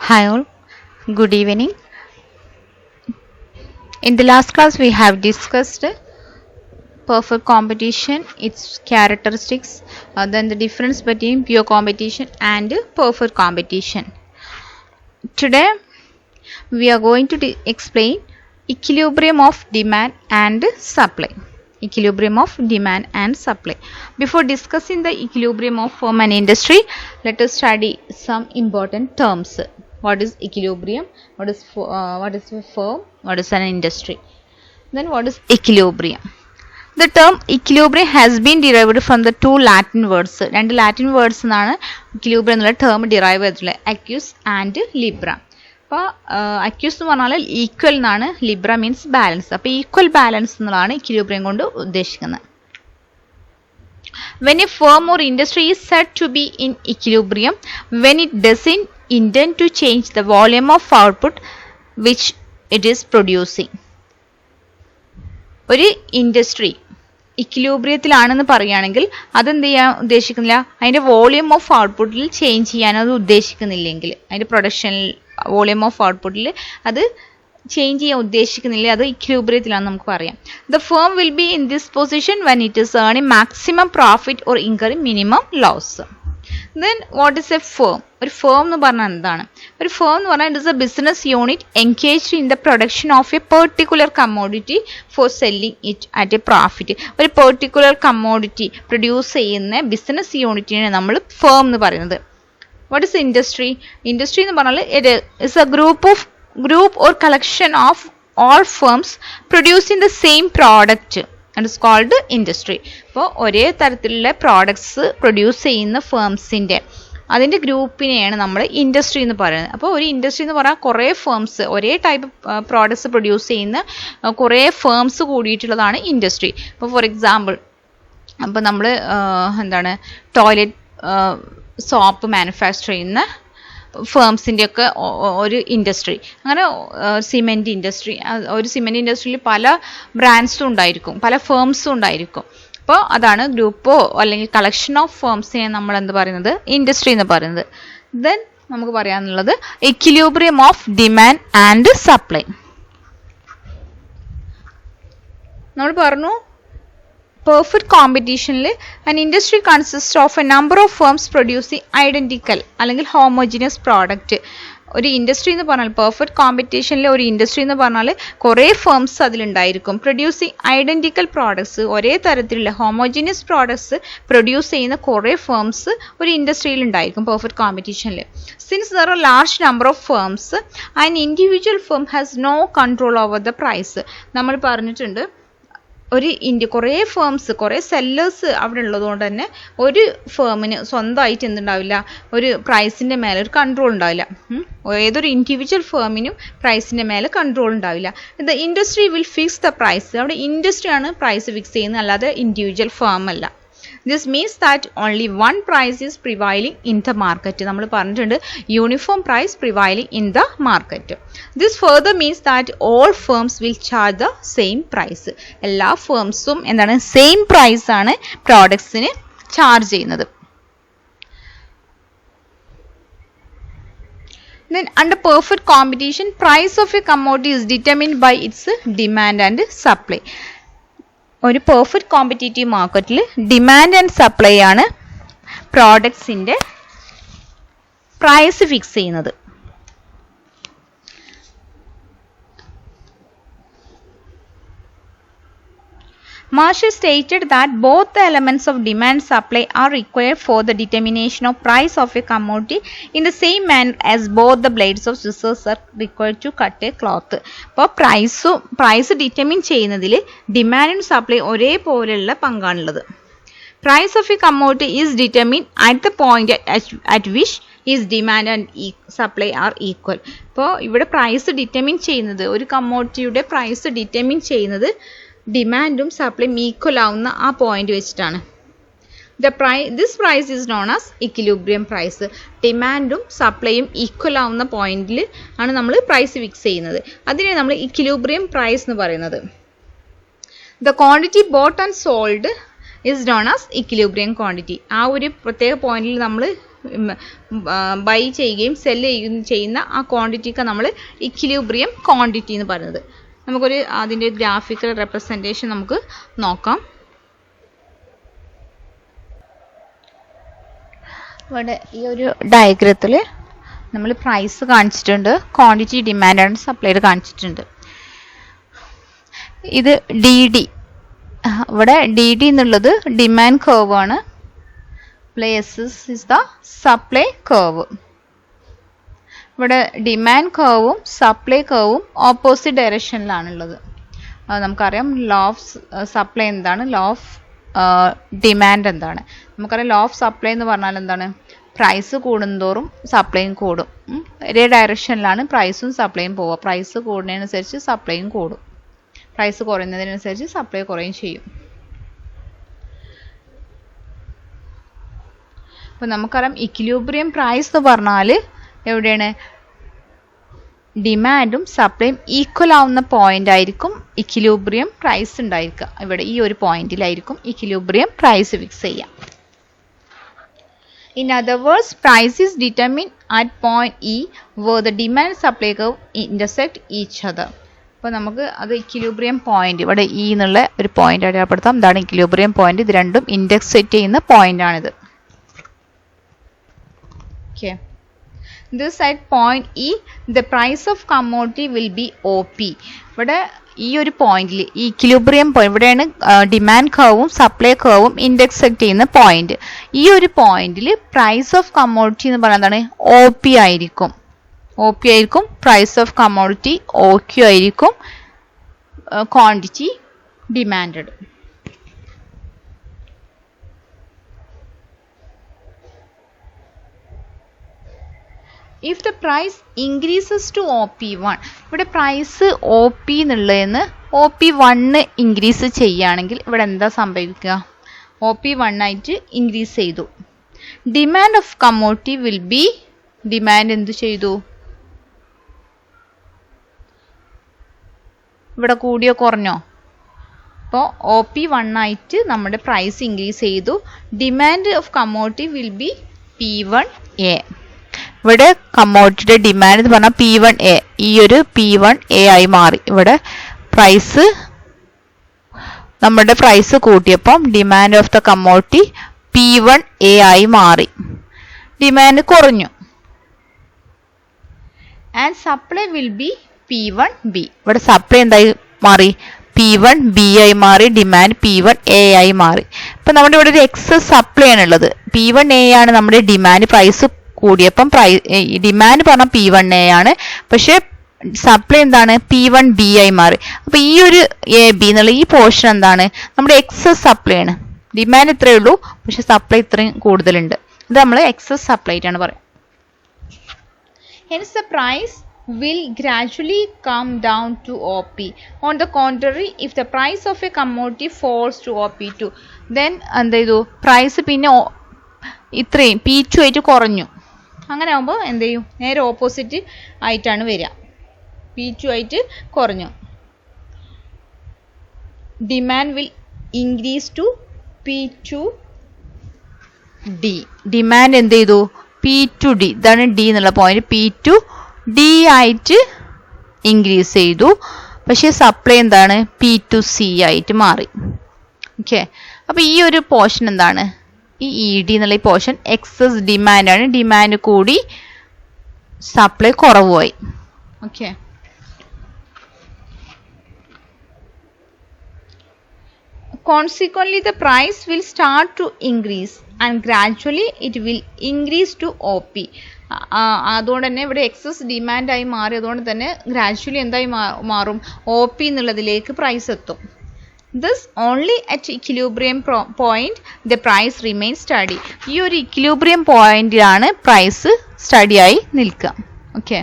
Hi all, good evening. In the last class we have discussed perfect competition, its characteristics, then the difference between pure competition and perfect competition. Today we are going to explain equilibrium of demand and supply. Equilibrium of demand and supply. Before discussing the equilibrium of firm and industry, let us study some important terms. What is equilibrium? What is a firm? What is an industry? Then what is equilibrium? The term equilibrium has been derived from the two Latin words. രണ്ട് Latin words എന്നാണ് equilibrium എന്നുള്ള term derive ചെയ്തിട്ടുള്ളത്. Acquis and libra. അപ്പോൾ accuse എന്ന് പറഞ്ഞാൽ equal എന്നാണ്, Libra means balance. അപ്പോൾ equal balance എന്നുള്ളതാണ് ഇക്വിലിബ്രിയം കൊണ്ട് ഉദ്ദേശിക്കുന്നത്. When a firm or industry is said to be in equilibrium, when it doesn't intend to change the volume of output which it is producing. ഒരു industry ഇക്വിലിബ്രിയത്തിലാണെന്ന് പറയുകയാണെങ്കിൽ അതെന്ത് ചെയ്യാൻ ഉദ്ദേശിക്കുന്നില്ല, അതിൻ്റെ വോളിയം ഓഫ് ഔട്ട്പുട്ടിൽ ചേഞ്ച് ചെയ്യാൻ അത് ഉദ്ദേശിക്കുന്നില്ലെങ്കിൽ, അതിൻ്റെ പ്രൊഡക്ഷനിൽ വോളിയം ഓഫ് ഔട്ട്പുട്ടിൽ അത് ചേഞ്ച് ചെയ്യാൻ ഉദ്ദേശിക്കുന്നില്ല, അത് ഇക്വിലിബ്രിയത്തിലാണെന്ന് നമുക്ക് പറയാം. The firm will be in this position when it is earning maximum profit or incurring minimum loss. Then what is a firm? ഒരു ഫേം എന്ന് പറഞ്ഞാൽ എന്താണ്? ഒരു ഫേം എന്ന് പറഞ്ഞാൽ it is a business unit engaged in the production of a particular commodity for selling it at a profit. ഒരു particular commodity produce ചെയ്യുന്ന business യൂണിറ്റിനെ നമ്മൾ ഫേം എന്ന് പറയുന്നത്. What is industry? ഇൻഡസ്ട്രി എന്ന് പറഞ്ഞാൽ it is A group or collection of all firms producing the same product and is called industry. അപ്പോൾ ഒരേ തരത്തിലുള്ള പ്രോഡക്ട്സ് പ്രൊഡ്യൂസ് ചെയ്യുന്ന ഫേംസിൻ്റെ അതിൻ്റെ ഗ്രൂപ്പിനെയാണ് നമ്മൾ ഇൻഡസ്ട്രി എന്ന് പറയുന്നത്. അപ്പോൾ ഒരു ഇൻഡസ്ട്രി എന്ന് പറഞ്ഞാൽ കുറേ ഫേംസ്, ഒരേ ടൈപ്പ് പ്രോഡക്ട്സ് പ്രൊഡ്യൂസ് ചെയ്യുന്ന കുറേ ഫേംസ് കൂടിയിട്ടുള്ളതാണ് ഇൻഡസ്ട്രി. ഇപ്പോൾ ഫോർ എക്സാമ്പിൾ, അപ്പോൾ നമ്മൾ ടോയ്ലറ്റ് സോപ്പ് മാനുഫാക്ചർ ചെയ്യുന്ന ഫേംസിൻ്റെ ഒക്കെ ഒരു ഇൻഡസ്ട്രി. അങ്ങനെ സിമെൻറ്റ് ഇൻഡസ്ട്രി, ഒരു സിമെൻറ്റ് ഇൻഡസ്ട്രിയിൽ പല ബ്രാൻഡ്സും ഉണ്ടായിരിക്കും, പല ഫേംസും ഉണ്ടായിരിക്കും. അപ്പോൾ അതാണ് ഗ്രൂപ്പോ അല്ലെങ്കിൽ കളക്ഷൻ ഓഫ് ഫേംസിനെ നമ്മൾ എന്ത് പറയുന്നത്, ഇൻഡസ്ട്രി എന്ന് പറയുന്നത്. ദെൻ നമുക്ക് പറയാനുള്ളത് equilibrium of demand and supply. നമ്മൾ പറഞ്ഞു perfect കോമ്പറ്റീഷനിൽ an industry consists of a number of firms producing identical അല്ലെങ്കിൽ ഹോമോജിനിയസ് പ്രോഡക്റ്റ്. ഒരു ഇൻഡസ്ട്രി എന്ന് പറഞ്ഞാൽ പെർഫെക്റ്റ് കോമ്പറ്റീഷനിലെ ഒരു ഇൻഡസ്ട്രി എന്ന് പറഞ്ഞാൽ കുറേ ഫേംസ് അതിലുണ്ടായിരിക്കും, പ്രൊഡ്യൂസിങ് ഐഡൻറ്റിക്കൽ പ്രോഡക്ട്സ്, ഒരേ തരത്തിലുള്ള ഹോമോജിനിയസ് പ്രോഡക്ട്സ് പ്രൊഡ്യൂസ് ചെയ്യുന്ന കുറേ ഫേംസ് ഒരു ഇൻഡസ്ട്രിയിൽ ഉണ്ടായിരിക്കും പെർഫെക്റ്റ് കോമ്പറ്റീഷനിൽ. Since there are large number of firms and individual firm has no control over the price. നമ്മൾ പറഞ്ഞിട്ടുണ്ട് ഒരു കുറേ ഫേംസ്, കുറേ സെല്ലേഴ്സ് അവിടെ ഉള്ളതുകൊണ്ട് തന്നെ ഒരു ഫേമിന് സ്വന്തമായിട്ട് എന്തുണ്ടാവില്ല, ഒരു പ്രൈസിൻ്റെ മേലെ ഒരു കൺട്രോൾ ഉണ്ടാവില്ല. ഏതൊരു ഇൻഡിവിജ്വൽ ഫേമിനും പ്രൈസിൻ്റെ മേലെ കൺട്രോൾ ഉണ്ടാവില്ല. The industry will fix the price. അവിടെ ഇൻഡസ്ട്രിയാണ് പ്രൈസ് ഫിക്സ് ചെയ്യുന്നത്, അല്ലാതെ ഇൻഡിവിജ്വൽ ഫേം അല്ല. This means that only one price is prevailing in the market. നമ്മൾ പറഞ്ഞിട്ടുണ്ട് uniform price prevailing in the market. This further means that all firms will charge the same price. എല്ലാ ഫേംസും എന്താണ്, same price ആണ് പ്രോഡക്ട്സിന് charge ചെയ്യുന്നത്. Then under perfect competition, price of a commodity is determined by its demand and supply. ഒരു perfect competitive മാർക്കറ്റിൽ demand and supply ആണ് പ്രോഡക്ട്സിൻ്റെ price fix ചെയ്യുന്നത്. Marshall stated that both the elements of demand and supply are required for the determination of price of a commodity in the same manner as both the blades of scissors are required to cut a cloth. അപ്പോൾ price determine ചെയ്യുന്നതിൽ ഡിമാൻഡും supply ഒരേപോലെയുള്ള പങ്കാണുള്ളത്. Price of a commodity is determined at the point at which is demand and supply are equal. ഇപ്പോൾ ഇവിടെ price determine ചെയ്യുന്നത്, ഒരു കമ്മോഡിറ്റിയുടെ price determine ചെയ്യുന്നത് ഡിമാൻഡും സപ്ലൈയും ഈക്വൽ ആവുന്ന ആ പോയിന്റ് വെച്ചിട്ടാണ്. This price is known as equilibrium price. ഡിമാൻഡും സപ്ലൈയും ഈക്വൽ ആവുന്ന പോയിന്റിൽ ആണ് നമ്മൾ പ്രൈസ് ഫിക്സ് ചെയ്യുന്നത്. അതിനെ നമ്മൾ ഇക്വിലിബ്രിയം പ്രൈസ് എന്ന് പറയുന്നത്. The quantity boat and sold is known as equilibrium quantity. ആ ഒരു പ്രത്യേക പോയിന്റിൽ നമ്മൾ ബൈ ചെയ്യുകയും സെല് ചെയ്യുന്ന ആ ക്വാണ്ടിറ്റിക്ക് നമ്മൾ ഇക്വിലിബ്രിയം ക്വാണ്ടിറ്റി എന്ന് പറയുന്നത്. നമുക്കൊരു അതിൻ്റെ ഗ്രാഫിക്കൽ റെപ്രസെൻറ്റേഷൻ നമുക്ക് നോക്കാം. ഇവിടെ ഈ ഒരു ഡയഗ്രത്തിൽ നമ്മൾ പ്രൈസ് കാണിച്ചിട്ടുണ്ട്, ക്വാണ്ടിറ്റി, ഡിമാൻഡ് ആൻഡ് സപ്ലൈ കാണിച്ചിട്ടുണ്ട്. ഇത് DD, ഇവിടെ DD എന്നുള്ളത് ഡിമാൻഡ് കർവ് ആണ്. Places is the supply curve. ഇവിടെ ഡിമാൻഡ് കർവും സപ്ലൈ കർവും ഓപ്പോസിറ്റ് ഡയറക്ഷനിലാണുള്ളത്. നമുക്കറിയാം ലോ ഓഫ് സപ്ലൈ എന്താണ്, ലോ ഓഫ് ഡിമാൻഡ് എന്താണ്. നമുക്കറിയാം ലോ ഓഫ് സപ്ലൈ എന്ന് പറഞ്ഞാൽ എന്താണ്, പ്രൈസ് കൂടുന്തോറും സപ്ലൈയും കൂടും. ഒരേ ഡയറക്ഷനിലാണ് പ്രൈസും സപ്ലൈയും പോവുക. പ്രൈസ് കൂടുന്നതിനനുസരിച്ച് സപ്ലൈയും കൂടും, പ്രൈസ് കുറയുന്നതിനനുസരിച്ച് സപ്ലൈ കുറയും ചെയ്യും. അപ്പോൾ നമുക്കറിയാം ഇക്വിലിബ്രിയം പ്രൈസ് എന്ന് പറഞ്ഞാൽ എവിടെയാണ്, ഡിമാൻഡും സപ്ലൈയും ഈക്വൽ ആവുന്ന പോയിന്റ് ആയിരിക്കും ഇക്വിലിബ്രിയം പ്രൈസ് ഉണ്ടായിരിക്കുക. ഇവിടെ ഈ ഒരു പോയിന്റിലായിരിക്കും ഇക്വിലിബ്രിയം പ്രൈസ് ഫിക്സ് ചെയ്യുക. In other words, price is determined at point E where the demand and supply curve intersect each other. അപ്പോൾ നമുക്ക് അത് ഇക്വിലിബ്രിയം പോയിന്റ്, ഇവിടെ E എന്നുള്ള ഒരു പോയിന്റ് അടയാളപ്പെടുത്താം. ഇതാണ് ഇക്വിലിബ്രിയം പോയിന്റ്. ഇത് രണ്ടും ഇന്റർസെക്റ്റ് ചെയ്യുന്ന പോയിന്റ് ആണിത്. Okay. This at point E, the price of commodity will be OP. ഇവിടെ ഈ ഒരു പോയിന്റിൽ ഇക്വിലിബ്രിയം പോയിന്റ്, ഇവിടെയാണ് ഡിമാൻഡ് കർവും സപ്ലൈ കർവും ഇന്റർസെക്റ്റ് ചെയ്യുന്ന പോയിന്റ്. ഈ ഒരു പോയിന്റിൽ പ്രൈസ് ഓഫ് കമ്മോഡിറ്റി എന്ന് പറയുന്നത് OP ആയിരിക്കും. OP ആയിരിക്കും പ്രൈസ് ഓഫ് കമ്മോഡിറ്റി, OQ ആയിരിക്കും quantity demanded. If the price increases to OP1, ഇവിടെ പ്രൈസ് OP എന്നുള്ളതെന്ന് OP1 ഇൻക്രീസ് ചെയ്യുകയാണെങ്കിൽ ഇവിടെ എന്താ സംഭവിക്കുക, OP1 ആയിട്ട് ഇൻക്രീസ് ചെയ്തു. Demand of commodity will be, demand എന്ത് ചെയ്തു, ഇവിടെ കൂടിയോ കുറഞ്ഞോ? അപ്പോൾ OP1 ആയിട്ട് നമ്മുടെ പ്രൈസ് ഇൻക്രീസ് ചെയ്തു. Demand of commodity will be P1A. ഇവിടെ കമ്മോഡിറ്റിയുടെ ഡിമാൻഡ് എന്ന് പറഞ്ഞാൽ P1A, ഈ ഒരു P1A ആയി മാറി. ഇവിടെ പ്രൈസ്, നമ്മുടെ പ്രൈസ് കൂട്ടിയപ്പം demand of the commodity P1A ആയി മാറി, ഡിമാൻഡ് കുറഞ്ഞു. And supply will be P1B. ഇവിടെ സപ്ലൈ എന്തായി മാറി, P1B ആയി മാറി, ഡിമാൻഡ് P1A ആയി മാറി. ഇപ്പം നമ്മുടെ ഇവിടെ ഒരു എക്സസ് സപ്ലൈ ആണുള്ളത്. P1A ആണ് നമ്മുടെ ഡിമാൻഡ്, പ്രൈസ് കൂടിയപ്പം ഡിമാൻഡ് പറഞ്ഞാൽ P1A ആണ്, പക്ഷെ സപ്ലൈ എന്താണ്, P1B ആയി മാറി. അപ്പൊ ഈ ഒരു AB എന്നുള്ള ഈ പോർഷൻ എന്താണ്, നമ്മുടെ എക്സസ് സപ്ലൈ ആണ്. ഡിമാൻഡ് ഇത്രയേ ഉള്ളൂ, പക്ഷെ സപ്ലൈ ഇത്രയും കൂടുതലുണ്ട്. ഇത് നമ്മൾ എക്സസ് സപ്ലൈ ആയിട്ടാണ് പറയുക. Hence the price will gradually come down to OP. On the contrary, if the price of a commodity falls to OP2, then എന്ത് ചെയ്തു, പ്രൈസ് പിന്നെ ഇത്രയും P2 ആയിട്ട് കുറഞ്ഞു. അങ്ങനെ ആകുമ്പോൾ എന്ത് ചെയ്യും, നേരെ ഓപ്പോസിറ്റ് ആയിട്ടാണ് വരിക, P2 ആയിട്ട് കുറഞ്ഞു. Demand will increase to P2D. Demand എന്ത് ചെയ്തു, P2D, ഇതാണ് D എന്നുള്ള പോയിന്റ്, P2D ആയിട്ട് ഇൻക്രീസ് ചെയ്തു. പക്ഷെ സപ്ലൈ എന്താണ്, P2C ആയിട്ട് മാറി. ഓക്കെ, അപ്പൊ ഈ ഒരു പോർഷൻ എന്താണ്, ഈ ED എന്നുള്ള ഈ പോർഷൻ എക്സസ് ഡിമാൻഡ് ആണ്. ഡിമാൻഡ് കൂടി സപ്ലൈ കുറവായി. Okay, consequently the price will start to increase and gradually it will increase to OP. അതുകൊണ്ട് തന്നെ ഇവിടെ എക്സസ് ഡിമാൻഡ് ആയി മാറി, അതുകൊണ്ട് തന്നെ ഗ്രാജുവലി എന്തായി മാറും, OP എന്നുള്ളതിലേക്ക് പ്രൈസ് എത്തും. This only at equilibrium point the price remains steady. ഈ ഒരു ഇക്വിലിബ്രിയം പോയിന്റിലാണ് പ്രൈസ് സ്റ്റഡി ആയി നിൽക്കുക. ഓക്കെ,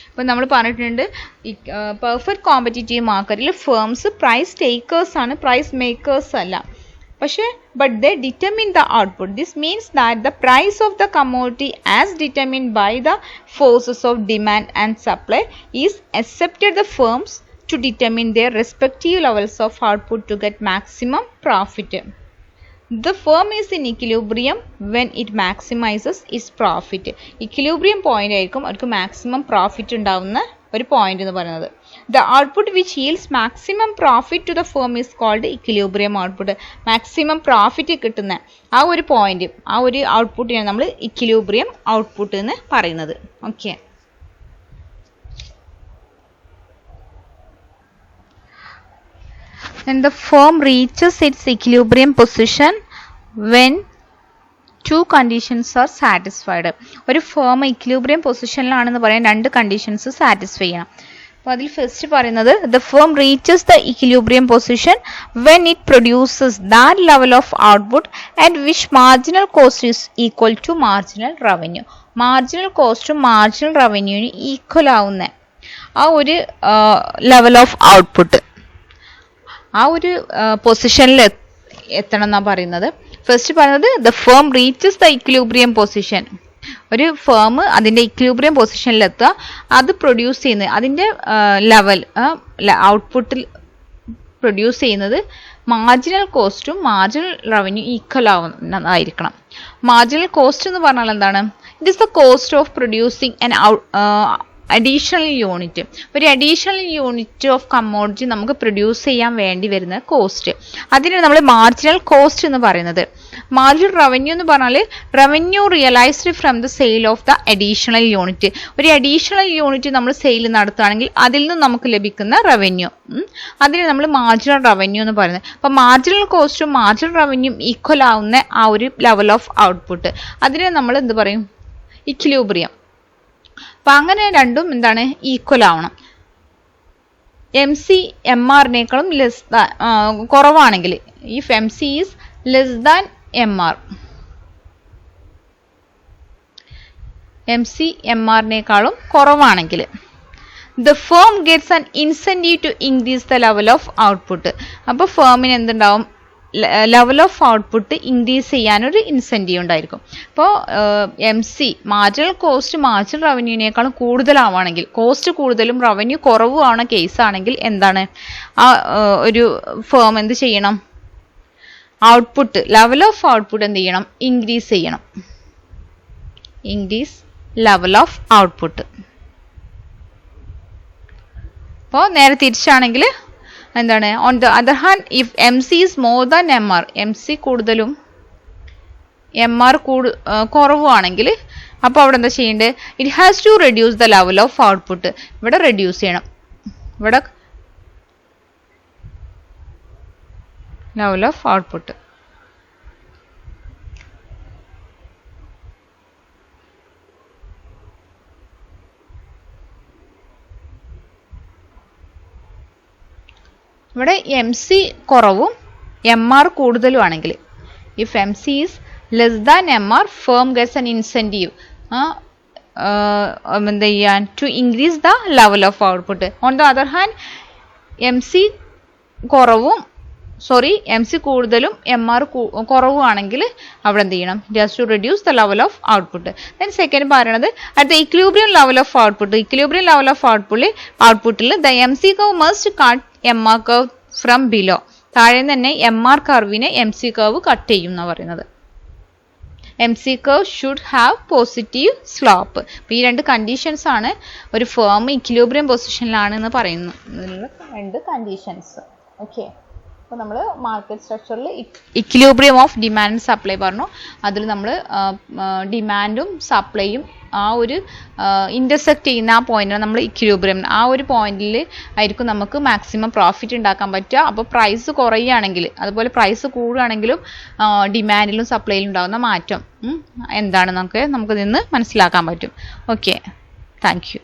ഇപ്പം നമ്മൾ പറഞ്ഞിട്ടുണ്ട് പെർഫെക്റ്റ് കോമ്പറ്റീറ്റീവ് മാർക്കറ്റിൽ ഫേംസ് പ്രൈസ് ടേക്കേഴ്സ് ആണ്, പ്രൈസ് മേക്കേഴ്സ് അല്ല. പക്ഷേ but they determine the output. This means that the price of the commodity as determined by the forces of demand and supply is accepted the firms to determine their respective levels of output to get maximum profit. The firm is in equilibrium when it maximizes its profit. Equilibrium point ആയിരിക്കും അവർക്ക് maximum profit ഉണ്ടാവുന്ന ഒരു point എന്ന് പറയുന്നത്. The output which yields maximum profit to the firm is called equilibrium output. Maximum profit കിട്ടുന്ന ആ ഒരു point, ആ ഒരു ഔട്ട്പുട്ടിനെ നമ്മൾ equilibrium output എന്ന് പറയുന്നത്. Okay. Then the firm reaches its equilibrium position when two conditions are satisfied. ഒരു firm equilibrium പൊസിഷനിലാണെന്ന് പറയാൻ രണ്ട് കണ്ടീഷൻസ് സാറ്റിസ്ഫൈ ചെയ്യണം. അപ്പോൾ അതിൽ ഫസ്റ്റ് പറയുന്നത് the firm reaches the equilibrium position when it produces that level of output at which marginal cost is equal to marginal revenue. Marginal കോസ്റ്റും marginal റവന്യൂവിന് equal ആവുന്ന ആ ഒരു ലെവൽ ഓഫ് ഔട്ട്പുട്ട്, ആ ഒരു പൊസിഷനിൽ എത്തണം എന്നാണ് പറയുന്നത്. ഫസ്റ്റ് പറയുന്നത് the firm reaches the equilibrium position. ഒരു ഫേം അതിൻ്റെ ഇക്വിലിബ്രിയം പൊസിഷനിൽ എത്തുക, അത് പ്രൊഡ്യൂസ് ചെയ്യുന്നത് അതിൻ്റെ ലെവൽ ഔട്ട്പുട്ടിൽ പ്രൊഡ്യൂസ് ചെയ്യുന്നത് മാർജിനൽ കോസ്റ്റും മാർജിനൽ റവന്യൂ ഈക്വൽ ആവുന്നതായിരിക്കണം. മാർജിനൽ കോസ്റ്റ് എന്ന് പറഞ്ഞാൽ എന്താണ്? It is the cost of producing an additional unit. ഒരു അഡീഷണൽ യൂണിറ്റ് ഓഫ് കമ്മോഡിറ്റി നമുക്ക് പ്രൊഡ്യൂസ് ചെയ്യാൻ വേണ്ടി വരുന്ന കോസ്റ്റ്, അതിനാണ് നമ്മൾ മാർജിനൽ കോസ്റ്റ് എന്ന് പറയുന്നത്. മാർജിനൽ റവന്യൂ എന്ന് പറഞ്ഞാൽ revenue realised from the sale of the additional unit. ഒരു അഡീഷണൽ യൂണിറ്റ് നമ്മൾ സെയിൽ നടത്തുകയാണെങ്കിൽ അതിൽ നിന്ന് നമുക്ക് ലഭിക്കുന്ന റവന്യൂ, അതിന് നമ്മൾ മാർജിനൽ റവന്യൂ എന്ന് പറയുന്നത്. അപ്പം മാർജിനൽ കോസ്റ്റും മാർജിനൽ റവന്യൂയും ഈക്വൽ ആവുന്ന ആ ഒരു ലെവൽ ഓഫ് ഔട്ട്പുട്ട്, അതിനെ നമ്മൾ എന്ത് പറയും? ഇക്വിലിബ്രിയം. അപ്പം അങ്ങനെ രണ്ടും എന്താണ്? ഈക്വൽ ആവണം. MC MRനേക്കാളും കുറവാണെങ്കിൽ, if MC is less than MR, MC MRനേക്കാളും കുറവാണെങ്കിൽ the firm gets an incentive to increase the level of output. അപ്പോൾ ഫേമിന് എന്തുണ്ടാവും? ലെവൽ ഓഫ് ഔട്ട്പുട്ട് ഇൻക്രീസ് ചെയ്യാനൊരു ഇൻസെൻറ്റീവ് ഉണ്ടായിരിക്കും. അപ്പോൾ MC മാർജിനൽ കോസ്റ്റ് മാർജിനൽ റവന്യൂവിനേക്കാളും കൂടുതലാവുകയാണെങ്കിൽ, കോസ്റ്റ് കൂടുതലും റവന്യൂ കുറവുമാണ് കേസാണെങ്കിൽ എന്താണ് ആ ഒരു ഫേം എന്ത് ചെയ്യണം? ഔട്ട്പുട്ട്, ലെവൽ ഓഫ് ഔട്ട്പുട്ട് എന്ത് ചെയ്യണം? ഇൻക്രീസ് ചെയ്യണം. Increase level of output. അപ്പോൾ നേരെ തിരിച്ചാണെങ്കിൽ എന്താണ്? On the other hand if MC is more than MR, MC കൂടുതലും MR കുറവുമാണെങ്കിൽ അപ്പോൾ അവിടെ എന്താ ചെയ്യേണ്ടത്? It has to reduce the level of output. ഇവിടെ റെഡ്യൂസ് ചെയ്യണം. ഇവിടെ ലെവൽ ഓഫ് ഔട്ട്പുട്ട്. ഇവിടെ MC കുറവും MR കൂടുതലും ആണെങ്കിൽ, if MC is less than MR, firm gets an incentive എന്ത് ചെയ്യാൻ? To increase the level of output. On the other hand MC കൂടുതലും MR കുറവുമാണെങ്കിൽ അവിടെ എന്ത് ചെയ്യണം? It has to reduce the level of output. Then second പറയുന്നത് at the equilibrium level of output. Equilibrium level of ഔട്ട്പുട്ടിൽ the MC curve must cut MR curve from below. താഴെ തന്നെ MR കർവിനെ MC കർവ് കട്ട് ചെയ്യും എന്നാണ് പറയുന്നത്. MC curve should have positive slope. അപ്പോൾ ഈ രണ്ട് കണ്ടീഷൻസ് ആണ് ഒരു ഫേം ഇക്വിലിബ്രിയം പൊസിഷനിലാണെന്ന് പറയുന്നത്. ഇതിനുള്ള രണ്ട് കണ്ടീഷൻസ്. ഓക്കെ. അപ്പോൾ നമ്മൾ മാർക്കറ്റ് സ്ട്രക്ചറിൽ equilibrium of demand and supply പറഞ്ഞു. അതിൽ നമ്മൾ ഡിമാൻഡും സപ്ലൈയും ആ ഒരു ഇൻ്റർസെക്റ്റ് ചെയ്യുന്ന ആ പോയിന്റാണ് നമ്മൾ ഇക്വിലിബ്രിയം. ആ ഒരു പോയിന്റിൽ ആയിരിക്കും നമുക്ക് മാക്സിമം പ്രോഫിറ്റ് ഉണ്ടാക്കാൻ പറ്റുക. അപ്പോൾ പ്രൈസ് കുറയുകയാണെങ്കിൽ, അതുപോലെ പ്രൈസ് കൂടുകയാണെങ്കിലും ഡിമാൻഡിലും സപ്ലൈയിലും ഉണ്ടാകുന്ന മാറ്റം എന്താണ് നമുക്ക് നിന്ന് മനസ്സിലാക്കാൻ പറ്റും. Okay, thank you.